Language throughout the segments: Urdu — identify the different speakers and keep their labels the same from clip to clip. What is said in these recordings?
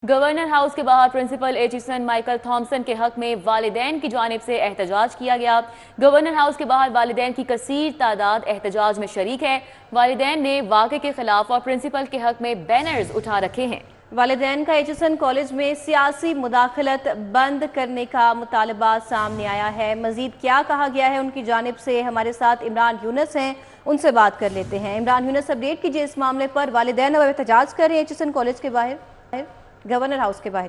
Speaker 1: گورنر ہاؤس کے باہر پرنسپل ایچسن مائیکل تھامسن کے حق میں والدین کی جانب سے احتجاج کیا گیا۔ گورنر ہاؤس کے باہر والدین کی کثیر تعداد احتجاج میں شریک ہے۔ والدین نے واقعے کے خلاف اور پرنسپل کے حق میں بینرز اٹھا رکھے ہیں۔
Speaker 2: والدین کا ایچسن کالج میں سیاسی مداخلت بند کرنے کا مطالبہ سامنے آیا ہے۔ مزید کیا کہا گیا ہے ان کی جانب سے؟ ہمارے ساتھ عمران یونس ہیں، ان سے بات کر لیتے ہیں۔ عمران یونس، اپڈیٹ کیجئے اس معاملے پر۔ والدین اب احتجاج کر رہے ہیں ایچسن کالج کے باہر، گورنر ہاؤس کے باہر۔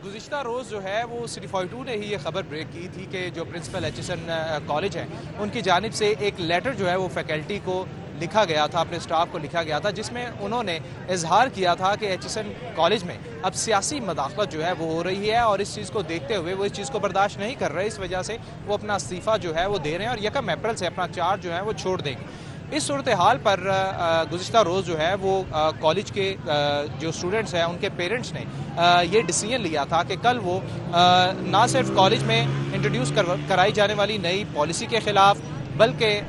Speaker 3: گزشتہ روز جو ہے وہ سٹی 42 نے ہی یہ خبر بریک کی تھی کہ جو پرنسپل ایچسن کالج ہیں ان کی جانب سے ایک لیٹر جو ہے وہ فیکلٹی کو لکھا گیا تھا، اپنے سٹاف کو لکھا گیا تھا، جس میں انہوں نے اظہار کیا تھا کہ ایچسن کالج میں اب سیاسی مداخلت جو ہے وہ ہو رہی ہے اور اس چیز کو دیکھتے ہوئے وہ اس چیز کو برداشت نہیں کر رہے، اس وجہ سے وہ اپنا استعفیٰ جو ہے وہ دے رہے ہیں اور 1 اپریل سے اپنا چارج جو ہے وہ چھوڑ دیں گے۔ اس صورتحال پر گزشتہ روز جو ہے وہ کالج کے جو اسٹوڈنٹس ہیں ان کے پیرنٹس نے یہ ڈیسیژن لیا تھا کہ کل وہ نہ صرف کالج میں انٹروڈیوس کرائی جانے والی نئی پالیسی کے خلاف بلکہ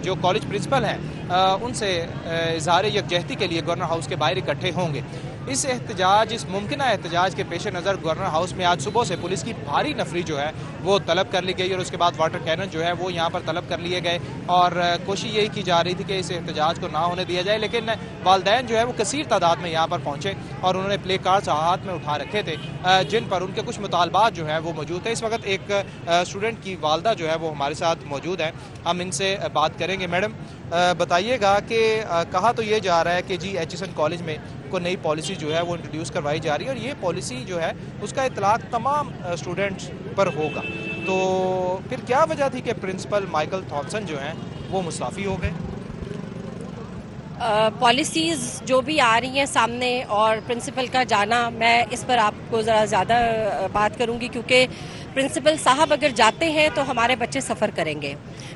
Speaker 3: جو کالج پرنسپل ہیں ان سے اظہار یکجہتی کے لیے گورنر ہاؤس کے باہر اکٹھے ہوں گے۔ اس ممکنہ احتجاج کے پیش نظر گورنر ہاؤس میں آج صبح سے پولیس کی بھاری نفری جو ہے وہ طلب کر لی گئی اور اس کے بعد واٹر کینن جو ہے وہ یہاں پر طلب کر لیے گئے اور کوشش یہی کی جا رہی تھی کہ اس احتجاج کو نہ ہونے دیا جائے، لیکن والدین جو ہے وہ کثیر تعداد میں یہاں پر پہنچے اور انہوں نے پلے کارڈز ہاتھ میں اٹھا رکھے تھے جن پر ان کے کچھ مطالبات جو ہیں وہ موجود تھے۔ اس وقت ایک اسٹوڈنٹ کی والدہ جو ہے وہ ہمارے ساتھ موجود ہیں، ہم ان سے بات کریں گے۔ میڈم بتائیے گا کہ کہا تو یہ جا رہا ہے کہ جی ایچسن کالج میں کو نئی پالیسی جو ہے وہ انٹروڈیوس کروائی جا رہی ہے اور یہ پالیسی جو ہے اس کا اطلاق تمام اسٹوڈنٹس پر ہوگا، تو پھر کیا وجہ تھی کہ پرنسپل مائیکل تھامسن جو ہیں وہ مستعفی ہو گئے؟
Speaker 4: پالیسیز جو بھی آ رہی ہیں سامنے اور پرنسپل کا جانا، میں اس پر آپ کو ذرا زیادہ بات کروں گی کیونکہ پرنسپل صاحب اگر جاتے ہیں تو ہمارے بچے سفر کریں گے۔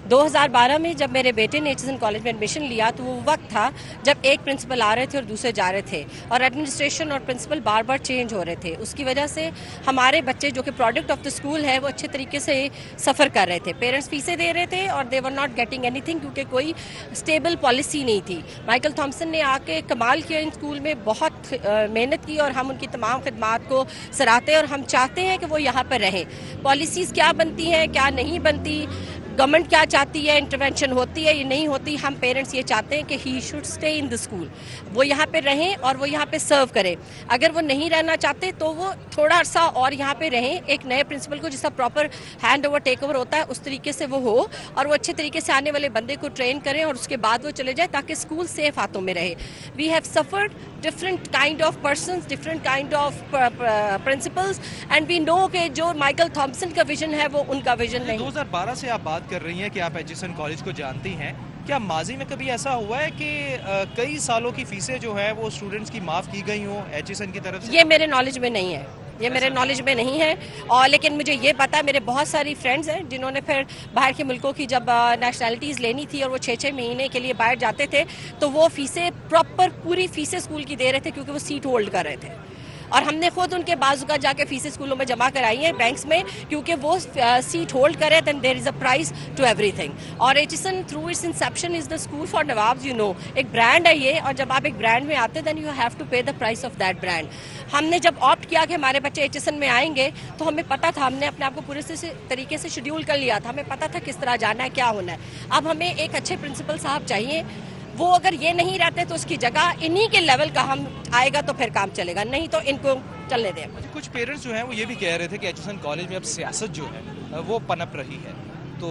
Speaker 4: 2012 میں جب میرے بیٹے نے ایچسن کالج میں ایڈمیشن لیا تو وہ وقت تھا جب ایک پرنسپل آ رہے تھے اور دوسرے جا رہے تھے اور ایڈمنسٹریشن اور پرنسپل بار بار چینج ہو رہے تھے۔ اس کی وجہ سے ہمارے بچے جو کہ پروڈکٹ آف دا اسکول ہے وہ اچھے طریقے سے سفر کر رہے تھے، پیرنٹس فیسیں دے رہے تھے اور they were not getting anything کیونکہ کوئی اسٹیبل پالیسی نہیں تھی۔ مائیکل تھامسن نے آ کے کمال کیا ان اسکول میں، بہت محنت کی اور ہم ان کی تمام خدمات کو سراہتے ہیں اور ہم چاہتے ہیں کہ وہ یہاں پر رہیں۔ پالیسیز کیا بنتی ہیں کیا نہیں بنتی، گورنمنٹ کیا چاہتی ہے، انٹرونشن ہوتی ہے یا نہیں ہوتی، ہم پیرنٹس یہ چاہتے ہیں کہ he should stay in the school, وہ یہاں پہ رہیں اور وہ یہاں پہ سرو کریں۔ اگر وہ نہیں رہنا چاہتے تو وہ تھوڑا عرصہ اور یہاں پہ رہیں، ایک نئے پرنسپل کو جس کا proper hand over take over ہوتا ہے اس طریقے سے وہ ہو اور وہ اچھے طریقے سے آنے والے بندے کو ٹرین کریں اور اس کے بعد وہ چلے جائیں تاکہ اسکول سیف ہاتھوں میں رہے۔ We have suffered different kind of persons, different kind of principles and we know کہ جو مائیکل تھامسن کا ویژن ہے وہ ان کا ویژن نہیں۔
Speaker 3: 2012 سے آپ بات کر رہی ہیں کہ آپ ایچسن کالج کو جانتی ہیں، کیا ماضی میں کبھی ایسا ہوا ہے کہ کئی سالوں کی فیسیں جو ہے وہ اسٹوڈنٹس کی معاف کی گئی ہوں ایچسن کی طرف سے؟
Speaker 4: یہ میرے نالج میں نہیں ہے، یہ میرے نالج میں نہیں ہے اور لیکن مجھے یہ پتا ہے، میرے بہت ساری فرینڈز ہیں جنہوں نے پھر باہر کے ملکوں کی جب نیشنلٹیز لینی تھی اور وہ 6 مہینے کے لیے باہر جاتے تھے تو وہ فیسیں پراپر پوری فیسیں اسکول کی دے رہے تھے کیونکہ وہ سیٹ ہولڈ کر رہے تھے اور ہم نے خود ان کے بازو کا جا کے فیسیں اسکولوں میں جمع کرائی ہیں بینکس میں کیونکہ وہ سیٹ ہولڈ کرے then there is a prize to everything. اور Aitchison through its inception is the school for nawabs, you know, ایک برانڈ ہے یہ اور جب آپ ایک برانڈ میں آتے then you have to pay the price of that brand. ہم نے جب آپٹ کیا کہ ہمارے بچے ایچسن میں آئیں گے تو ہمیں پتہ تھا، ہم نے اپنے آپ کو پورے طریقے سے شیڈیول کر لیا تھا، ہمیں پتہ تھا کس طرح جانا ہے کیا ہونا ہے۔ اب ہمیں ایک اچھے پرنسپل صاحب چاہیے، وہ اگر یہ نہیں رہتے تو اس کی جگہ انہی کے لیول کا ہم آئے گا تو پھر کام چلے گا، نہیں تو ان کو چلنے دیں۔
Speaker 3: کچھ پیرنٹس جو ہیں وہ یہ بھی کہہ رہے تھے کہ ایچسن کالج میں اب سیاست جو ہے وہ پنپ رہی ہے، تو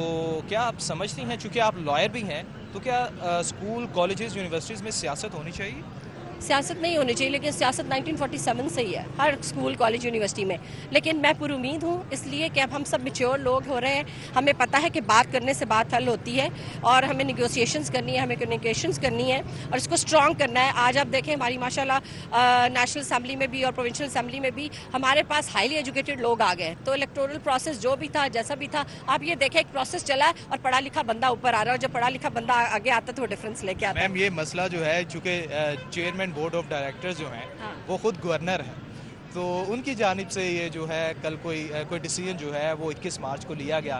Speaker 3: کیا آپ سمجھتی ہیں، چونکہ آپ لائر بھی ہیں، تو کیا اسکول کالجز یونیورسٹیز میں سیاست ہونی چاہیے؟
Speaker 4: سیاست نہیں ہونی چاہیے لیکن سیاست 1947 سے ہی ہے ہر اسکول کالج یونیورسٹی میں، لیکن میں پر امید ہوں اس لیے کہ اب ہم سب میچور لوگ ہو رہے ہیں، ہمیں پتہ ہے کہ بات کرنے سے بات حل ہوتی ہے اور ہمیں نیگوسیشنز کرنی ہے، ہمیں کمیونیکیشنز کرنی ہے اور اس کو اسٹرانگ کرنا ہے۔ آج آپ دیکھیں ہماری ماشاءاللہ نیشنل اسمبلی میں بھی اور پروونشل اسمبلی میں بھی ہمارے پاس ہائیلی ایجوکیٹڈ لوگ آ گئے، تو الیکٹورل پروسیس جو بھی تھا جیسا بھی تھا آپ یہ دیکھیں ایک پروسیس چلا ہے اور پڑھا لکھا بندہ اوپر آ رہا ہے اور جب پڑھا لکھا بندہ آگے آتا ہے تو وہ ڈفرینس لے کے آتا ہے۔
Speaker 3: میم یہ مسئلہ جو ہے چونکہ چیئرمین بورڈ آف ڈائریکٹرز جو ہیں وہ خود گورنر ہیں، تو ان کی جانب سے یہ جو ہے کل کوئی ڈیسیژن جو ہے وہ 21 مارچ کو لیا گیا